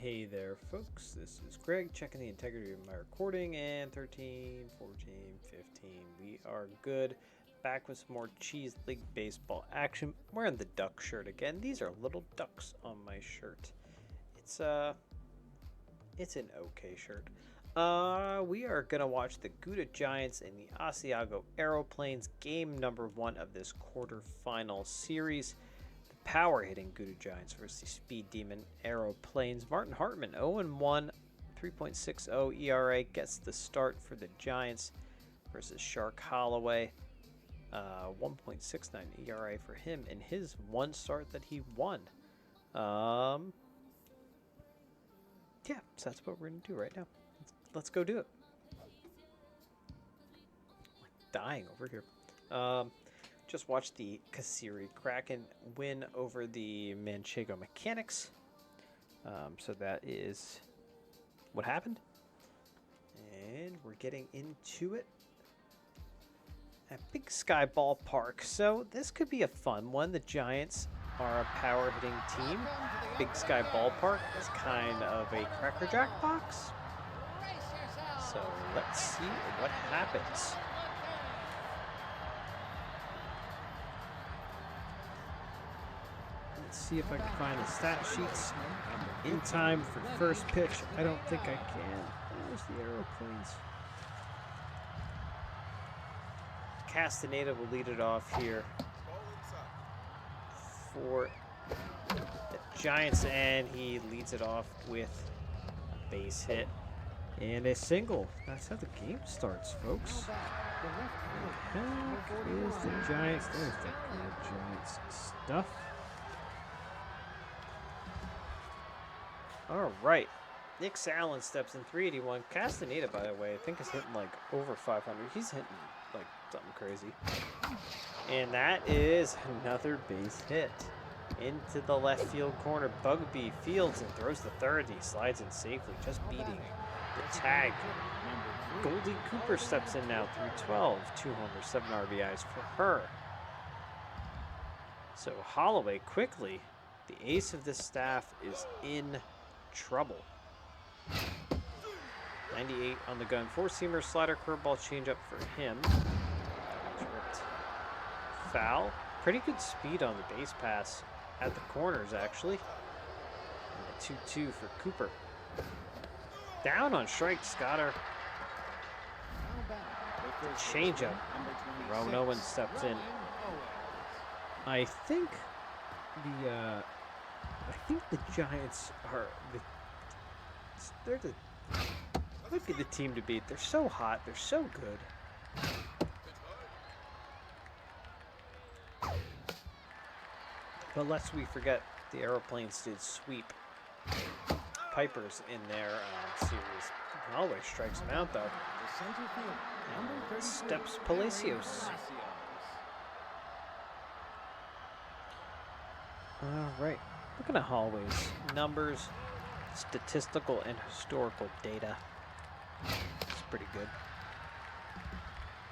Hey there folks, this is Greg checking the integrity of my recording, and 13, 14, 15, we are good. Back with some more Cheese League baseball action. I'm wearing the duck shirt again. These are little ducks on my shirt. It's an okay shirt. We are gonna watch the Gouda Giants and the Asiago Aeroplanes, game number 1 of this quarterfinal series. Power hitting Gouda Giants versus the Speed Demon Aeroplanes. Martin Hartman 0-1, 3.60 ERA gets the start for the Giants versus Shark Holloway. 1.69 ERA for him in his one start that he won. Yeah, so that's what we're going to do right now. Let's go do it. I'm dying over here. Just watched the Kasiri Kraken win over the Manchego Mechanics. So that is what happened. And we're getting into it at Big Sky Ballpark. So this could be a fun one. The Giants are a power hitting team. Big Sky Ballpark is kind of a Cracker Jack box. So let's see what happens. See if I can find the stat sheets in time for first pitch. I don't think I can. Where's the Aeroplanes? Castaneda will lead it off here for the Giants, and he leads it off with a base hit and a single. That's how the game starts, folks. The heck is the Giants? There's the good Giants stuff. All right, Nick Allen steps in, 381. Castaneda, by the way, I think is hitting like over 500. He's hitting like something crazy. And that is another base hit into the left field corner. Bugby fields and throws the third. He slides in safely, just beating the tag. Goldie Cooper steps in now, 312. 2 homers, 7 RBIs for her. So Holloway quickly, the ace of this staff, is in trouble. 98 on the gun. 4-seamer, slider, curveball, changeup for him. Tripped. Foul. Pretty good speed on the base pass at the corners, actually. And a 2-2 for Cooper. Down on strike, Scotter. The changeup. Rowan Owens steps in. I think the Giants are might be the team to beat. They're so hot. They're so good. But lest we forget, the Aeroplanes did sweep Pipers in their series. Always strikes him out, though. And steps Palacios. All right. Looking at Holloway's numbers, statistical and historical data. It's pretty good.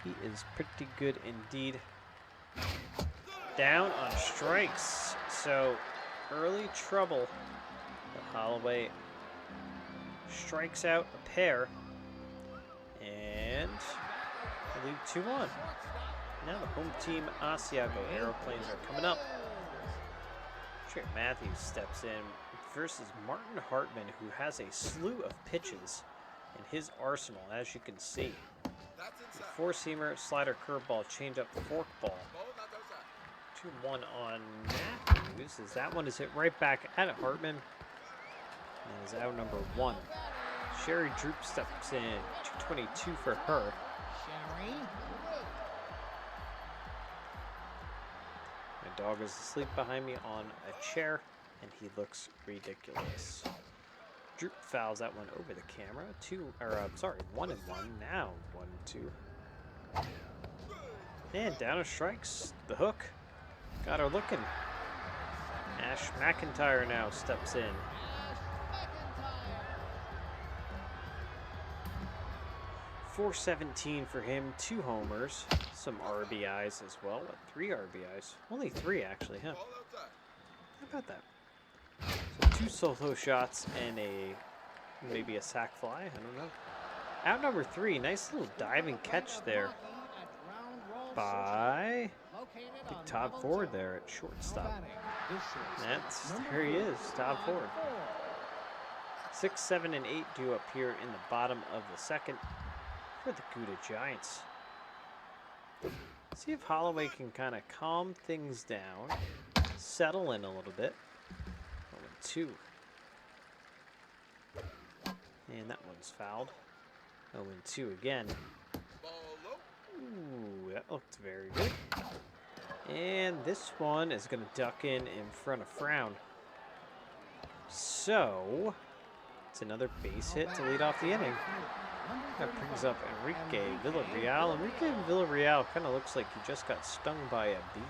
He is pretty good indeed. Down on strikes. So early trouble. But Holloway strikes out a pair. And the lead 2-1. Now the home team Asiago Aeroplanes are coming up. Trey Matthews steps in versus Martin Hartman, who has a slew of pitches in his arsenal, as you can see. 4-seamer, slider, curveball, changeup, forkball. 2-1 on Matthews, as that one is hit right back at Hartman. And is out number 1. Sherry Droop steps in, 222 for her. My dog is asleep behind me on a chair, and he looks ridiculous. Droop fouls that one over the camera. 1-1. Now 1-2. And down to strikes. The hook got her looking. Ash McIntyre now steps in. .417 for him, 2 homers, some RBIs as well. 3 RBIs? Only 3 actually, huh? How about that? So 2 solo shots and maybe a sack fly. I don't know. Out number 3. Nice little diving catch there by big Todd Ford there at shortstop. There he is, Todd Ford. 6, 7, and 8 do appear in the bottom of the second for the Gouda Giants. See if Holloway can kind of calm things down, settle in a little bit. 0-2. And that one's fouled. 0-2 again. Ooh, that looked very good. And this one is going to duck in front of Frown. So, it's another base hit to lead off the inning. That brings up Enrique Villarreal. Enrique Villarreal kind of looks like he just got stung by a bee.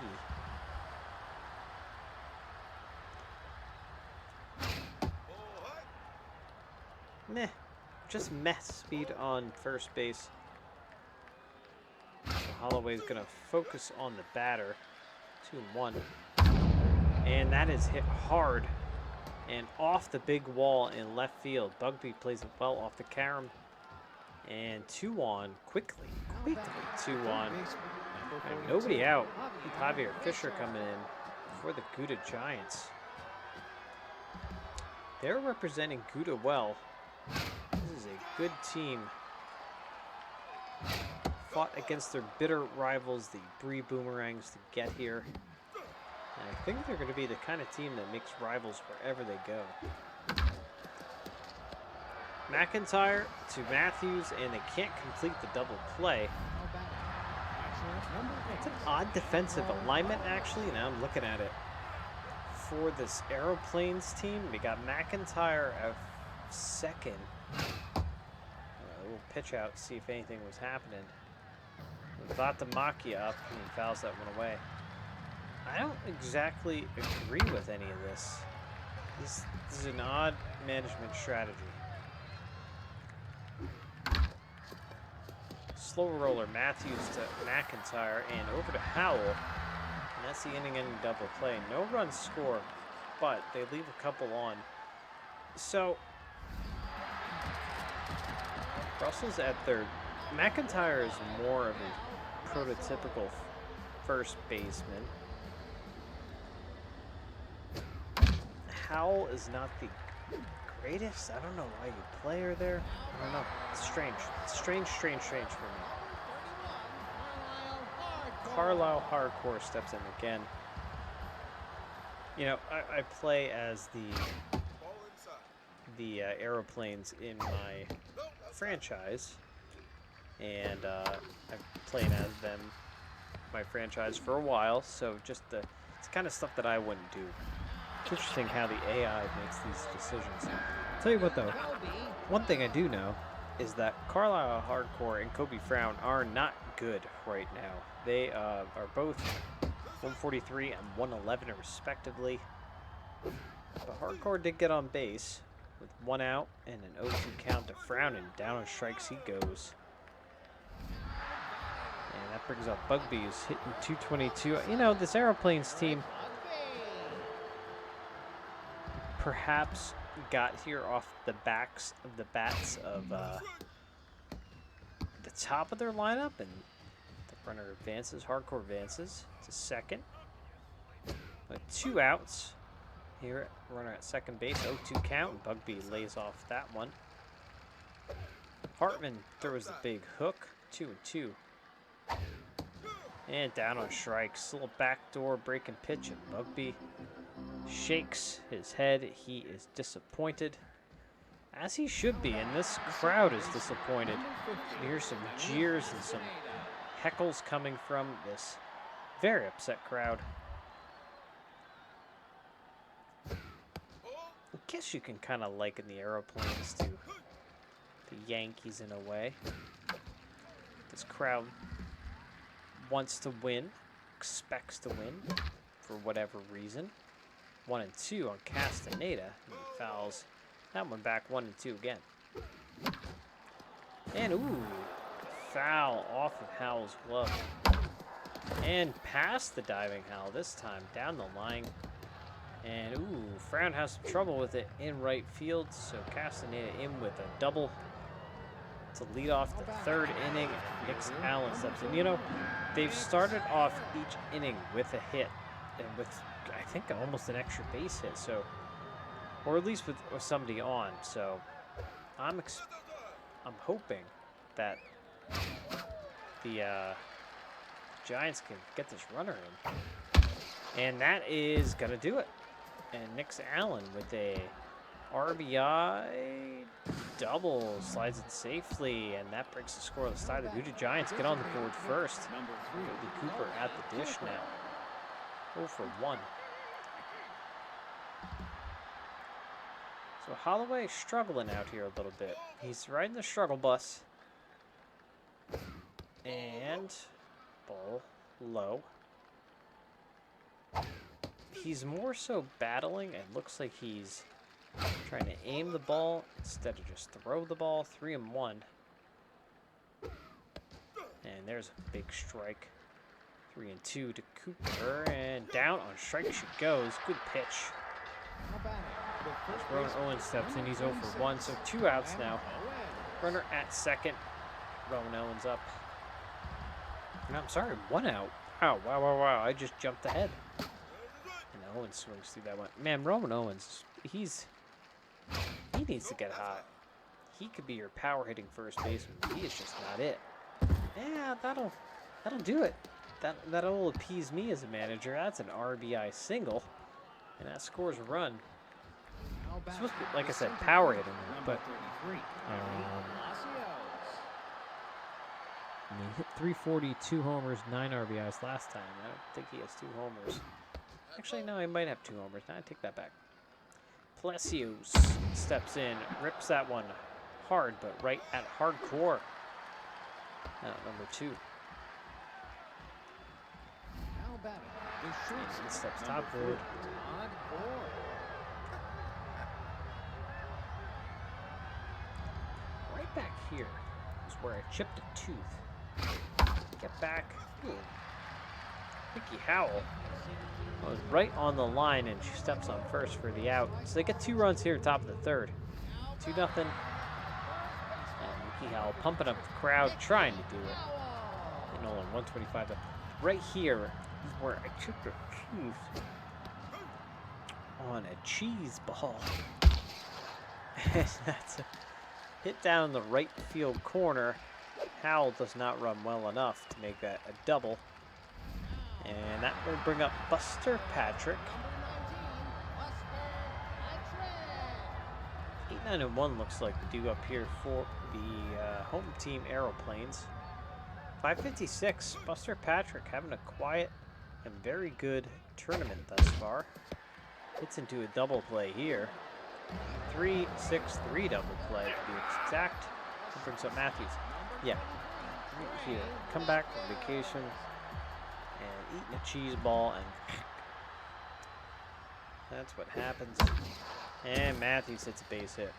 Meh. Just meh speed on first base. So Holloway's going to focus on the batter. 2-1. And that is hit hard and off the big wall in left field. Bugby plays it well off the carom. And 2-on quickly. 2-on. And nobody out. Javier Fisher coming in for the Gouda Giants. They're representing Gouda well. This is a good team. Fought against their bitter rivals, the Bree Boomerangs, to get here. And I think they're going to be the kind of team that makes rivals wherever they go. McIntyre to Matthews, and they can't complete the double play. It's an odd defensive alignment, actually. Now I'm looking at it. For this Aeroplanes team, we got McIntyre at second. We'll pitch out, see if anything was happening. We got the Machia up, and he fouls that one away. I don't exactly agree with any of this. This is an odd management strategy. Slow roller, Matthews to McIntyre, and over to Howell. And that's the inning-ending double play. No runs score, but they leave a couple on. So, Russell's at third. McIntyre is more of a prototypical first baseman. Howell is not the greatest. I don't know why you play her there. I don't know. It's strange. It's strange for me. Carlisle Hardcore steps in again. You know, I play as the Aeroplanes in my franchise, and I've played as them my franchise for a while. So just it's kind of stuff that I wouldn't do. It's interesting how the AI makes these decisions. I'll tell you what though, one thing I do know is that Carlisle Hardcore and Kobe Frown are not good right now. They are both 143 and 111 respectively. But Hardcore did get on base with 1 out and an 0-2 count to Frown, and down on strikes he goes. And that brings up Bugby, who's hitting 222. You know, this Aeroplanes team perhaps got here off the backs of the bats of the top of their lineup, and the runner advances. Hardcore advances to second. With 2 outs. Here, runner at second base, 0-2 count, and Bugby lays off that one. Hartman throws the big hook, 2-2. And down on strikes, little backdoor breaking pitch, and Bugby shakes his head. He is disappointed, as he should be, and this crowd is disappointed. You hear some jeers and some heckles coming from this very upset crowd. I guess you can kind of liken the Aeroplanes to the Yankees in a way. This crowd wants to win, expects to win for whatever reason. 1-2 on Castaneda. He fouls that one back. 1-2 again. And ooh, foul off of Howell's glove. And past the diving Howell this time, down the line. And, ooh, Frown has some trouble with it in right field, so Castaneda in with a double to lead off the third inning. Nick Allen steps in. You know, they've started off each inning with a hit, and with, I think, almost an extra base hit, so, or at least with somebody on, so I'm hoping that the Giants can get this runner in. And that is going to do it. And Nick Allen with a RBI double slides it safely, and that breaks the score of the tie. The Gouda Giants get on the board first. Cody Cooper at the dish now. 0 for 1. So Holloway struggling out here a little bit. He's riding the struggle bus. And ball low. He's more so battling. It looks like he's trying to aim the ball instead of just throw the ball. 3-1. And there's a big strike. 3-2 to Cooper. And down on strike she goes. Good pitch. As Rowan Owens steps in, he's 0 for 1. So 2 outs now. Runner at second. Rowan Owens up. No, I'm sorry, 1 out. Wow. I just jumped ahead. And Owens swings through that one. Man, Rowan Owens, he needs to get hot. He could be your power hitting first baseman. He is just not it. Yeah, that'll do it. That'll appease me as a manager. That's an RBI single. And that scores a run. It's supposed to be, like I said, power hitting, but he hit 340, 2 homers, 9 RBIs last time. I don't think he has 2 homers. Actually, no, he might have 2 homers. Now I take that back. Palacios steps in, rips that one hard, but right at hardcore. Number 2. And he steps top forward. Right back here is where I chipped a tooth. Get back. Ooh. Mickey Howell was right on the line, and she steps on first for the out. So they get 2 runs here, top of the third. 2-0. And Mickey Howell pumping up the crowd, trying to do it. And Nolan, 125 up. Right here is where I chipped a tooth on a cheese ball. And that's a hit down the right field corner. Howell does not run well enough to make that a double. And that will bring up Buster Patrick. 8-9-1 looks like the due up here for the home team Aeroplanes. 556. Buster Patrick having a quiet and very good tournament thus far. Hits into a double play here. 3-6-3 double play to be exact. That brings up Matthews. Yeah, right here. Come back from vacation and eating a cheese ball, and that's what happens. And Matthews hits a base hit.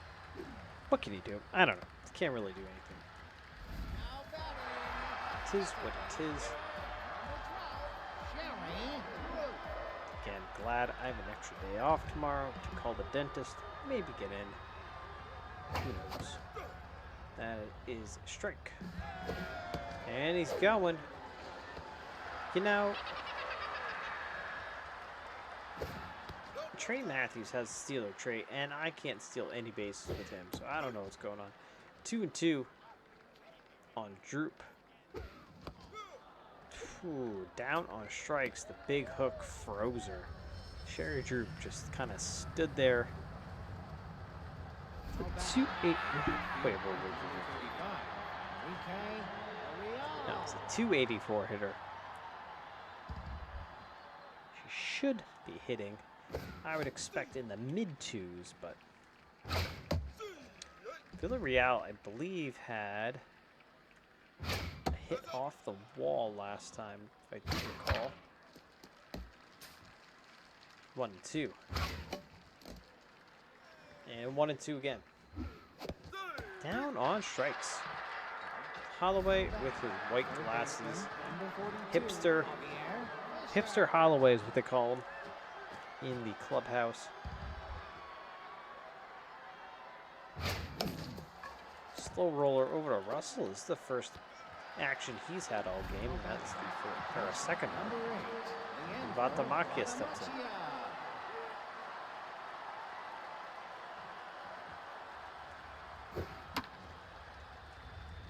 What can he do? I don't know. He can't really do anything. Tis what it is. Again, glad I have an extra day off tomorrow to call the dentist. Maybe get in. Who knows? That is a strike. And he's going. You know, Trey Matthews has a stealer trait, and I can't steal any bases with him, so I don't know what's going on. 2-2 on Droop. Ooh, down on strikes, the big hook froze her. Sherry Droop just kind of stood there. It's a 2-8. Wait. No, it's a 284 hitter. She should be hitting, I would expect, in the mid-2s, but Villarreal, I believe, had a hit off the wall last time, if I do recall. 1-2. And 1-2 again. Down on strikes. Holloway with his white glasses. Hipster Holloway is what they call him. in the clubhouse. Slow roller over to Russell is the first action he's had all game. That's the second one. Vatamakia steps in.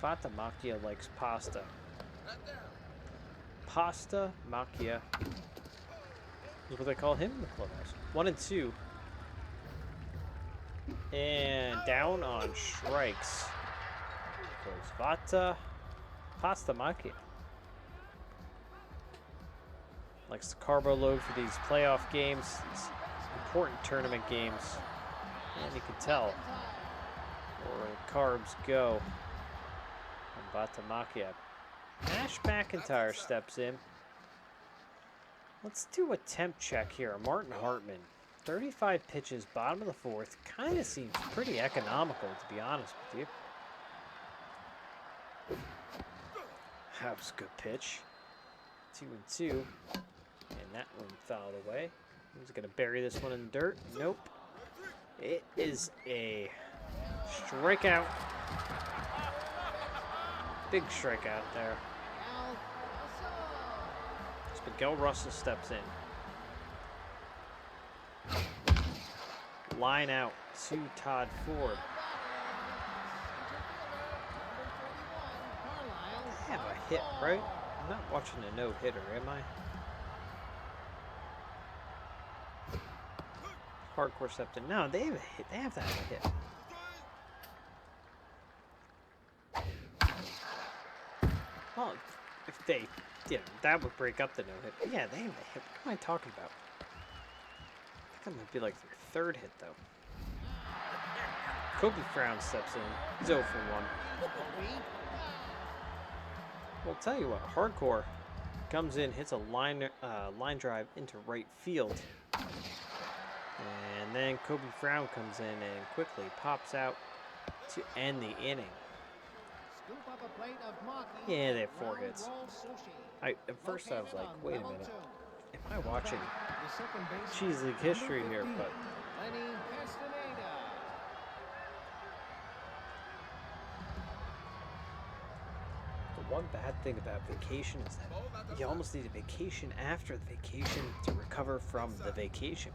Vatamakia likes pasta. Pasta Macchia is what they call him in the clubhouse. 1 and 2. And down on strikes goes Pasta Macchia. Likes the carbo load for these playoff games, these important tournament games. And you can tell where the carbs go. And Vatamakia. Ash McIntyre steps in. Let's do a temp check here. Martin Hartman. 35 pitches, bottom of the fourth. Kind of seems pretty economical, to be honest with you. That was a good pitch. 2 and 2. And that one fouled away. He's going to bury this one in the dirt. Nope. It is a strikeout. Big strikeout there. Miguel Russell steps in. Line out to Todd Ford. I have a hit, right? I'm not watching a no-hitter, am I? Hardcore stepped in. No, they have a hit. They have to have a hit. Well, if they did, that would break up the no-hit. Yeah, they have a hit. What am I talking about? I think that might be like their third hit, though. Kobe Frown steps in. He's 0 for 1. Well, I'll tell you what. Hardcore comes in, hits a line drive into right field. And then Kobe Frown comes in and quickly pops out to end the inning. Yeah, they have 4 hits. At first I was like, wait a minute. Am I watching Cheese League history here? But the one bad thing about vacation is that you almost need a vacation after the vacation to recover from the vacation.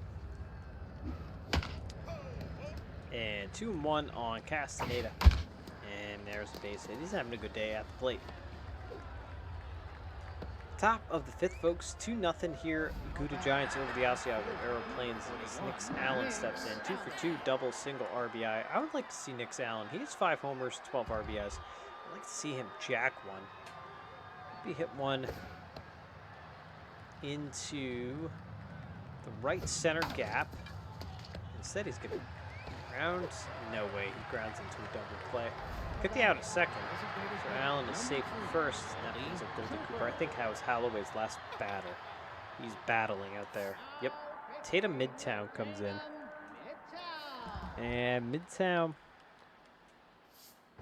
And 2 and 1 on Castaneda. And there's the base hit. He's having a good day at the plate. Top of the 5th, folks. 2-0 here. Gouda Giants over the Asiago Aeroplanes as Nick Allen steps in. 2 for 2, double, single RBI. I would like to see Nick Allen. He has 5 homers, 12 RBIs. I'd like to see him jack one. Maybe hit one into the right center gap. Instead, he's going to ground. No way. He grounds into a double play. Get the out at second. So Allen is safe at first. Now he's a Golden Cooper. I think that was Holloway's last battle. He's battling out there. Yep. Tatum Midtown comes in. And Midtown.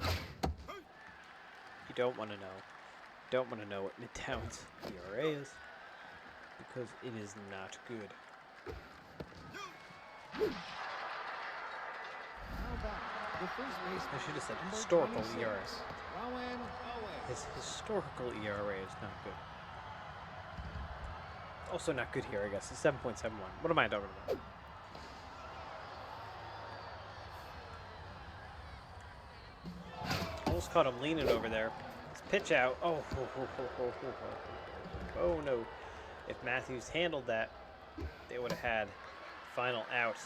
You don't want to know. Don't want to know what Midtown's ERA is. Because it is not good. I should have said historical ERA. His historical ERA is not good. Also not good here, I guess. It's 7.71. What am I talking about? Almost caught him leaning over there. His pitch out. Oh no. If Matthews handled that, they would have had final out.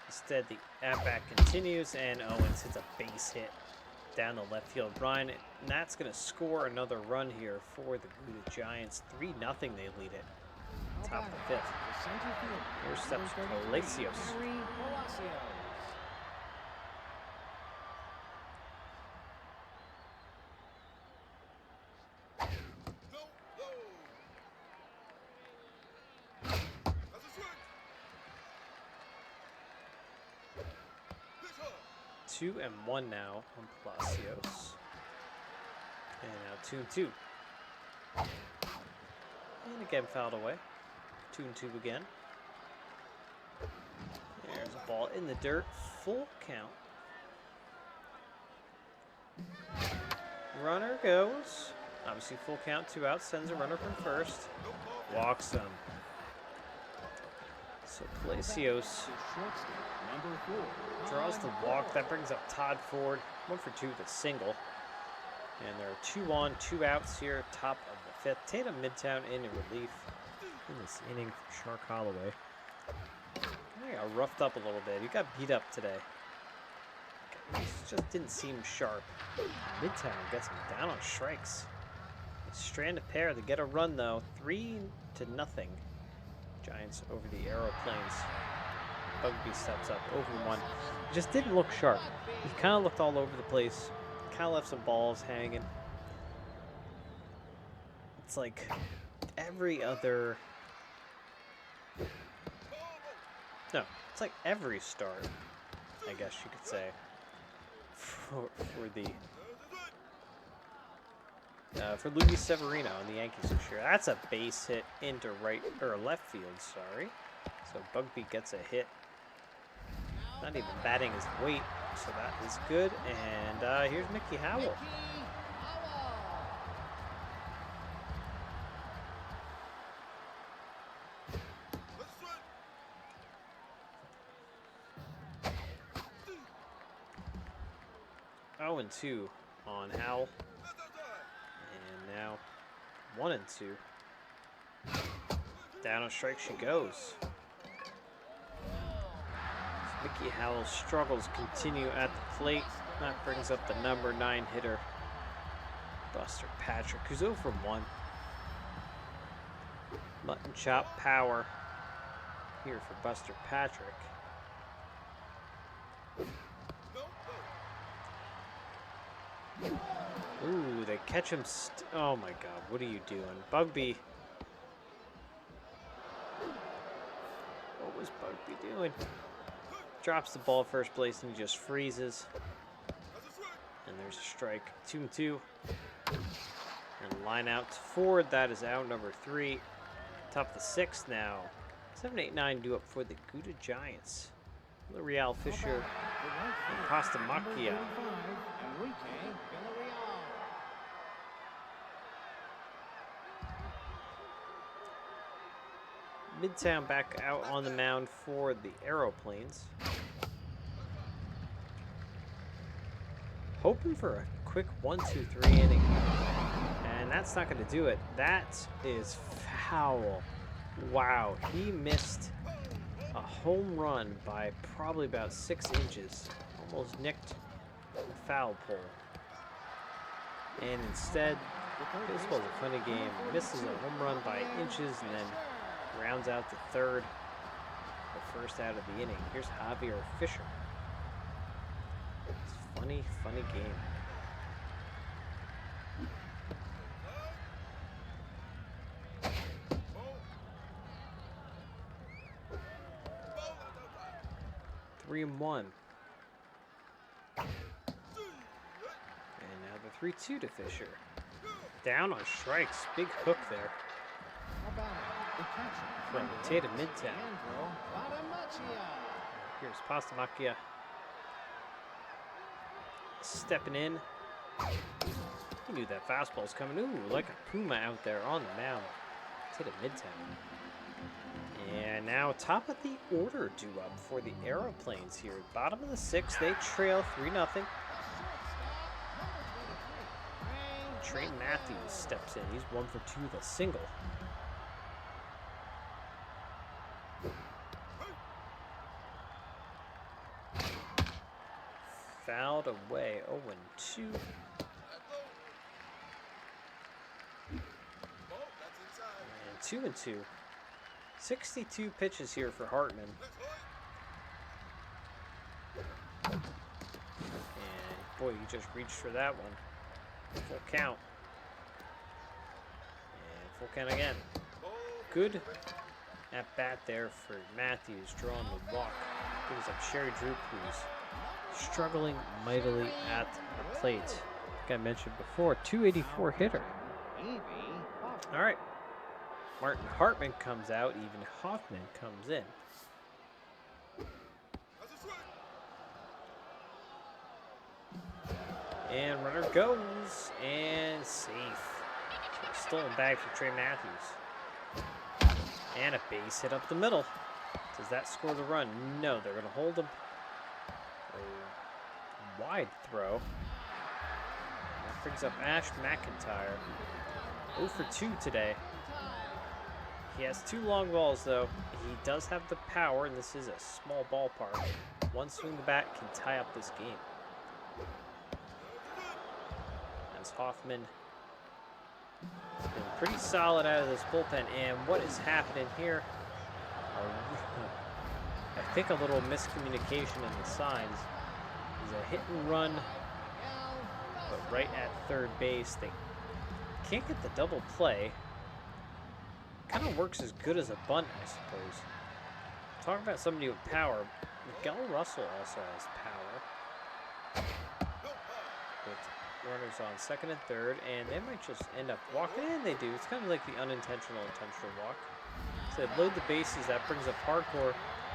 Instead, the at-bat continues, and Owens hits a base hit down the left field line. And that's going to score another run here for the Gouda Giants. 3-0 they lead it. Top of the 5th. Here steps Palacios. Two and 1 now on Palacios. And now 2 and 2. And again fouled away. 2 and 2 again. Ball in the dirt. Full count. Runner goes. Obviously full count, 2 outs. Sends a runner from first. Walks him. So Palacios draws the walk. That brings up Todd Ford. 1 for 2 with a single. And there are 2 on, 2 outs here. Top of the 5th. Tatum Midtown in relief in this inning for Shark Holloway. He got roughed up a little bit. He got beat up today. He just didn't seem sharp. Midtown gets him down on strikes. A stranded pair. They get a run though. 3-0. Giants over the Aeroplanes. Bugby steps up, 0-1. He just didn't look sharp. He kind of looked all over the place. Kind of left some balls hanging. It's like every other... No, it's like every start, I guess you could say, for Luis Severino and the Yankees this year. That's a base hit into right or left field. Sorry. So Bugby gets a hit. Not even batting his weight, so that is good. And here's Mickey Howell. Oh, and 2 on Howell. And now 1 and 2. Down on strike she goes. Mickey Howell's struggles continue at the plate. That brings up the number 9 hitter, Buster Patrick, who's 0 for 1. Mutton chop power here for Buster Patrick. Ooh, they catch him. Oh my God, what are you doing? Bugby. What was Bugby doing? Drops the ball at first base and he just freezes. And there's a strike. 2-2. And line out to Ford. That is out, number 3. Top of the 6th now. 7-8-9 due up for the Gouda Giants. L'Oreal Fisher and Costa Macchia. Midtown back out on the mound for the Aeroplanes. Hoping for a quick 1-2-3 inning. And that's not going to do it. That is foul. Wow, he missed a home run by probably about 6 inches. Almost nicked the foul pole. And instead, baseball's a funny game. Misses a home run by inches and then rounds out the 3rd, the first out of the inning. Here's Javier Fisher. It's a funny, funny game. Three and 1. And now the 3-2 to Fisher. Down on strikes. Big hook there. From Tatum Midtown. Here's Pastamacchia stepping in. He knew that fastball was coming. Ooh, like a puma out there on the mound. Tatum Midtown. And now top of the order due up for the Aeroplanes here. Bottom of the 6th, they trail 3-0. Trey Matthews steps in. He's 1 for 2 with a single. Fouled away, 0-2. And 2-2. 62 pitches here for Hartman. And boy, he just reached for that one. Full count. And full count again. Good at bat there for Matthews, drawing the walk. Brings up Sherry Drew, who's struggling mightily at the plate. Like I mentioned before, 284 hitter. All right. Martin Hartman comes out. Even Hoffman comes in. And runner goes. And safe. Stolen bag for Trey Matthews. And a base hit up the middle. Does that score the run? No, they're going to hold him. A wide throw. That brings up Ash McIntyre. 0 for 2 today. He has 2 long balls, though. He does have the power, and this is a small ballpark. One swing of the bat can tie up this game. As Hoffman has been pretty solid out of this bullpen. And what is happening here? I think a little miscommunication in the signs. Is a hit and run, but right at third base. They can't get the double play. Kind of works as good as a bunt, I suppose. Talk about somebody with power. Miguel Russell also has power. With runners on second and third, and they might just end up walking. And they do. It's kind of like the unintentional intentional walk. So they load the bases. That brings up Hardcore,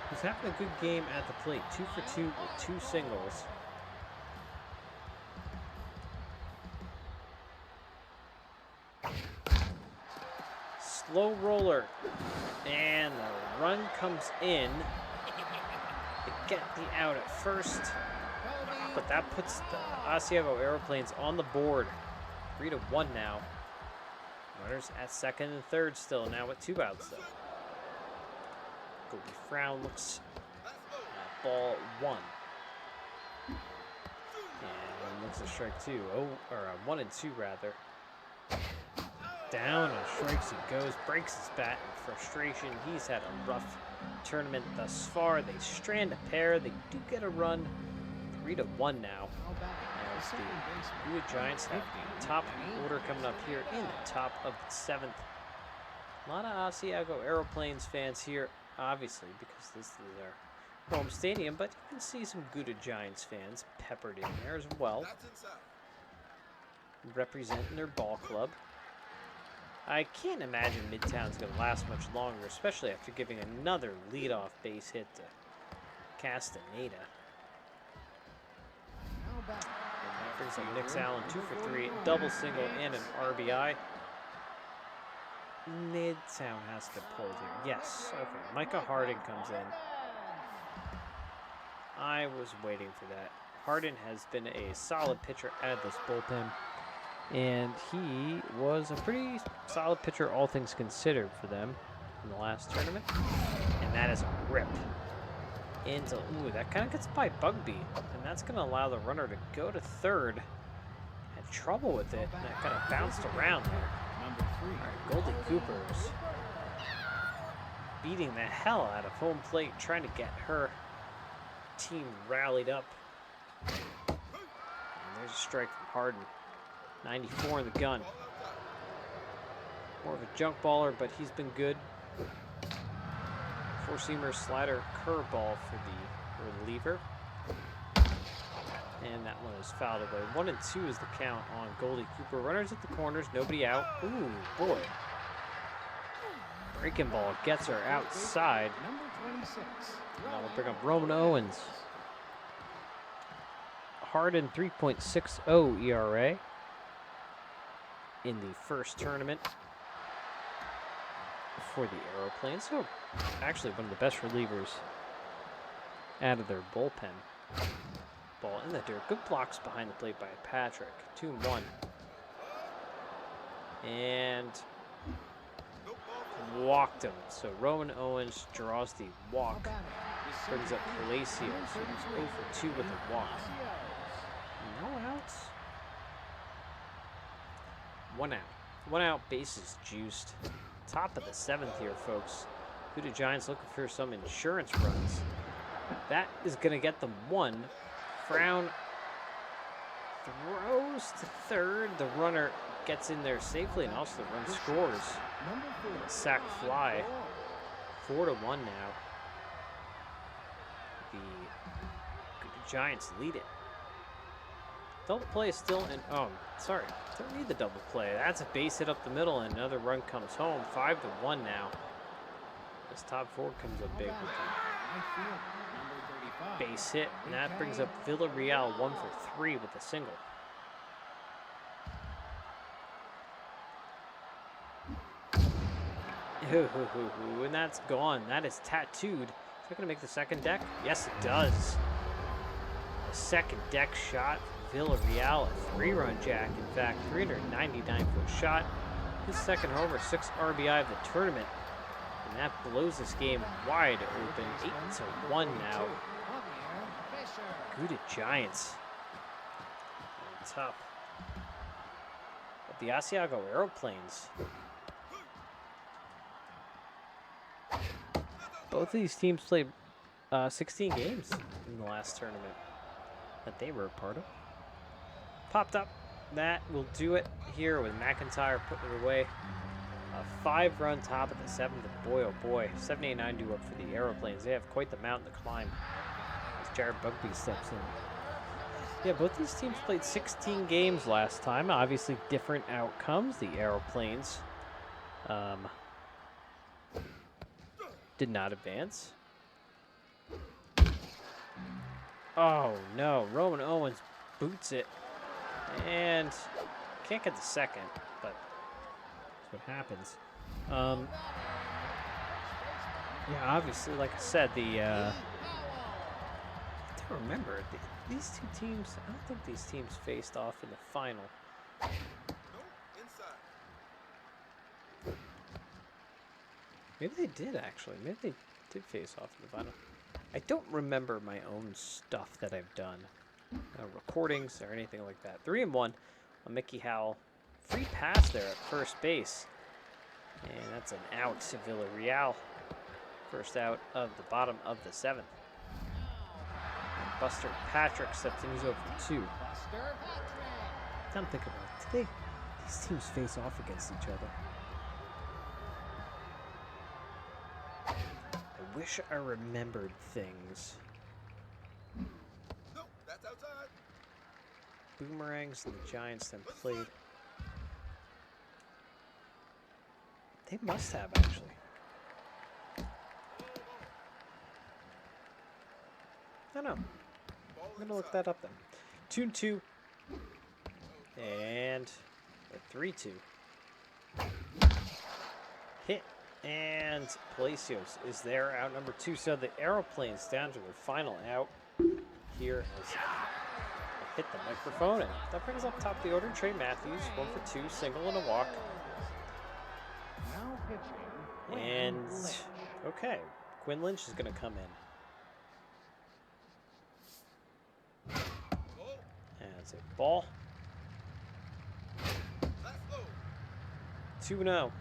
who's having a good game at the plate. 2 for 2 with 2 singles. Slow roller, and the run comes in. They get the out at first, but that puts the Asiago Aeroplanes on the board. 3-1 now. Runners at second and third still, now with 2 outs though. Goldie Frown looks at ball 1. And looks a strike 2. 1 and 2 rather. Down on strikes he goes, breaks his bat in frustration. He's had a rough tournament thus far. They strand a pair. They do get a run. 3-1 now. As the Gouda Giants have the top order coming up here in the top of the 7th. A lot of Asiago Aeroplanes fans here, obviously, because this is their home stadium, but you can see some Gouda Giants fans peppered in there as well, representing their ball club. I can't imagine Midtown's going to last much longer, especially after giving another leadoff base hit to Castaneda. And that brings up Nick Allen, 2 for 3, double single and an RBI. Midtown has to pull here. Yes, okay. Micah Hardin comes in. I was waiting for that. Hardin has been a solid pitcher out of this bullpen. And he was a pretty solid pitcher, all things considered, for them in the last tournament. And that is a rip into, ooh, that kind of gets by Bugby. And that's going to allow the runner to go to third. Had trouble with it, and that kind of bounced around there. All right, Goldie Cooper's beating the hell out of home plate, trying to get her team rallied up. And there's a strike from Hardin. 94 in the gun. More of a junk baller, but he's been good. Four-seamer, slider, curveball for the reliever. And that one is fouled away. 1 and 2 is the count on Goldie Cooper. Runners at the corners, nobody out. Ooh, boy. Breaking ball gets her outside. Now we'll bring up Roman Owens. Hardin 3.60 ERA. In the first tournament for the Aeroplanes. So actually one of the best relievers out of their bullpen. Ball in the dirt. Good blocks behind the plate by Patrick. 2-1. And walked him. So Roman Owens draws the walk. Brings up Palacios. So he's 0 for 2 with a walk. No outs. 1 out. 1 out, bases juiced. Top of the 7th here, folks. Gouda Giants looking for some insurance runs. That is going to get them 1. Frown throws to third. The runner gets in there safely, and also the run scores. A sac fly. 4-1 now. The Gouda Giants lead it. Double play is still in. Oh, sorry. Don't need the double play. That's a base hit up the middle, and another run comes home. 5-1 now. This top 4 comes up big with the base hit, and that brings up Villarreal 1 for 3 with a single. And that's gone. That is tattooed. Is that going to make the second deck? Yes, it does. The second deck shot from Villarreal, a 3-run jack. In fact, 399-foot shot. His second homer, 6th RBI of the tournament. And that blows this game wide open. 8-1 now. Gouda Giants on top of the Asiago Aeroplanes. Both of these teams played 16 games in the last tournament that they were a part of. Popped up. That will do it here with McIntyre putting it away. A 5-run top of the 7th. Boy, oh boy. 7-8-9 due up for the Aeroplanes. They have quite the mountain to climb as Jared Bugby steps in. Yeah, both these teams played 16 games last time. Obviously different outcomes. The Aeroplanes did not advance. Oh no, Roman Owens boots it and can't get the second, but that's what happens. Yeah, obviously, like I said, I don't remember. These two teams, I don't think these teams faced off in the final. Maybe they did, actually. Maybe they did face off in the final. I don't remember my own stuff that I've done. Recordings or anything like that. 3-1 on Mickey Howell. Free pass there at first base. And that's an out to Villarreal. First out of the bottom of the 7th. And Buster Patrick steps in. He's over 2. I'm thinking about it. Today, these teams face off against each other. I wish I remembered things. No, that's outside. Boomerangs and the Giants then played. They must have, actually. I don't know. I'm going to look that up then. 2-2. And a 3-2. Hit. And Palacios is there, out number 2. So the Aeroplanes down to their final out here as I hit the microphone. And that brings up top of the order Trey Matthews, 1 for 2, single and a walk. And okay, Quinn Lynch is going to come in. And it's a ball. 2-0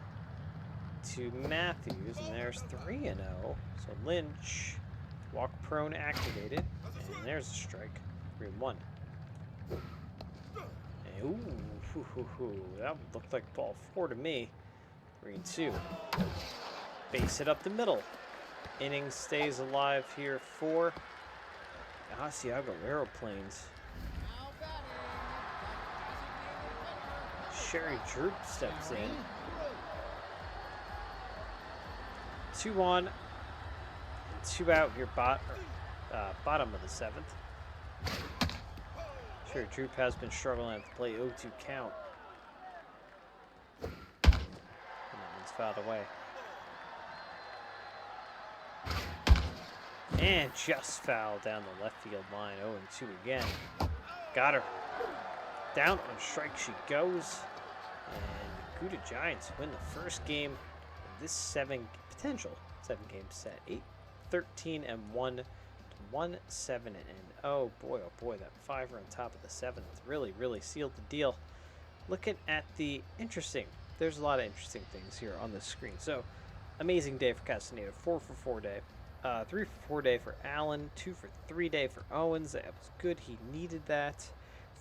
to Matthews, and there's 3-0. So Lynch, walk prone activated, and there's a strike. 3-1. And that looked like ball 4 to me. 3-2. Base hit up the middle. Inning stays alive here for the Asiago Aeroplanes. Sherry Droop steps in. 2 on, 2 out here, bottom of the 7th. Sherry Droop has been struggling at the plate. 0-2 count. And that one's fouled away. And just fouled down the left field line. 0-2 again. Got her. Down on strike she goes. And Gouda Giants win the first game of this potential 7-game set. 8-13-1 to 1-7-0. Oh boy, that 5-run top of the 7th really sealed the deal. Looking at the there's a lot of interesting things here on the screen. So, amazing day for Castaneda. 4 for 4 day. 3 for 4 day for Allen. 2 for 3 day for Owens. That was good. He needed that.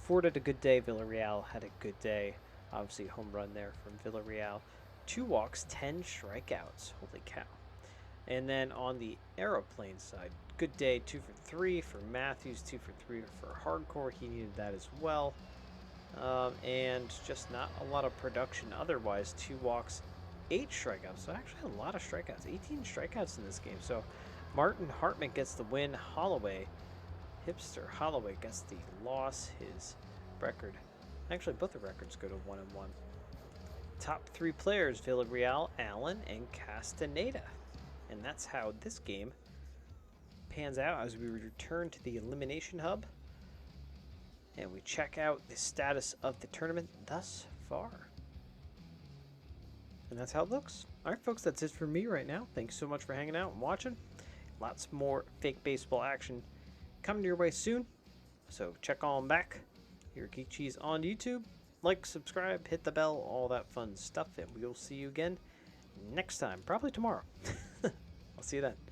Ford had a good day. Villarreal had a good day. Obviously, home run there from Villarreal. 2 walks, 10 strikeouts. Holy cow. And then on the Aeroplane side, good day. 2 for 3 for Matthews. 2 for 3 for Hardcore. He needed that as well. And just not a lot of production otherwise. 2 walks, 8 strikeouts. So actually a lot of strikeouts. 18 strikeouts in this game. So Martin Hartman gets the win. Hipster Holloway gets the loss. His record, actually both the records go to 1-1. top 3 players, Villarreal, Allen, and Castaneda. And that's how this game pans out as we return to the Elimination Hub. And we check out the status of the tournament thus far. And that's how it looks. All right, folks, that's it for me right now. Thanks so much for hanging out and watching. Lots more fake baseball action coming your way soon. So check on back here at Geek Cheese on YouTube. Like, subscribe, hit the bell, all that fun stuff. And we'll see you again next time, probably tomorrow. I'll see you then.